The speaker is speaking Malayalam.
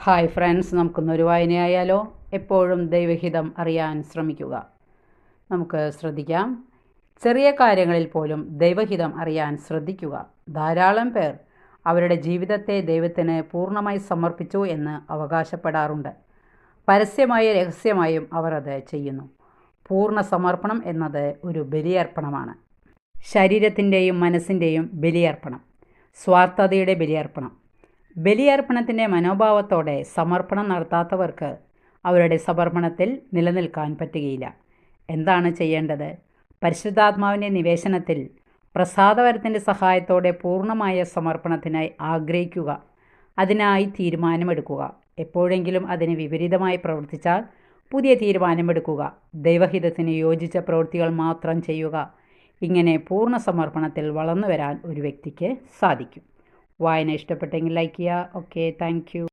Hi friends, നമുക്കൊന്നൊരു വായനയായാലോ? എപ്പോഴും ദൈവഹിതം അറിയാൻ ശ്രമിക്കുക. നമുക്ക് ശ്രദ്ധിക്കാം. ചെറിയ കാര്യങ്ങളിൽ പോലും ദൈവഹിതം അറിയാൻ ശ്രദ്ധിക്കുക. ധാരാളം പേർ അവരുടെ ജീവിതത്തെ ദൈവത്തിന് പൂർണ്ണമായി സമർപ്പിച്ചു എന്ന് അവകാശപ്പെടാറുണ്ട്. പരസ്യമായും രഹസ്യമായും അവർ അത് ചെയ്യുന്നു. പൂർണ്ണ സമർപ്പണം എന്നത് ഒരു ബലിയർപ്പണമാണ്. ശരീരത്തിൻ്റെയും മനസ്സിൻ്റെയും ബലിയർപ്പണം, സ്വാർത്ഥതയുടെ ബലിയർപ്പണം. ബലിയർപ്പണത്തിൻ്റെ മനോഭാവത്തോടെ സമർപ്പണം നടത്താത്തവർക്ക് അവരുടെ സമർപ്പണത്തിൽ നിലനിൽക്കാൻ പറ്റുകയില്ല. എന്താണ് ചെയ്യേണ്ടത്? പരിശുദ്ധാത്മാവിൻ്റെ നിവേശനത്തിൽ പ്രസാദവരത്തിൻ്റെ സഹായത്തോടെ പൂർണ്ണമായ സമർപ്പണത്തിനായി ആഗ്രഹിക്കുക. അതിനായി തീരുമാനമെടുക്കുക. എപ്പോഴെങ്കിലും അതിന് വിപരീതമായി പ്രവർത്തിച്ചാൽ പുതിയ തീരുമാനമെടുക്കുക. ദൈവഹിതത്തിന് യോജിച്ച പ്രവൃത്തികൾ മാത്രം ചെയ്യുക. ഇങ്ങനെ പൂർണ്ണ സമർപ്പണത്തിൽ വളർന്നു വരാൻ ഒരു വ്യക്തിക്ക് സാധിക്കും. വായന ഇഷ്ടപ്പെട്ടെങ്കിൽ ലൈക്ക് ചെയ്യുക. Okay, thank you.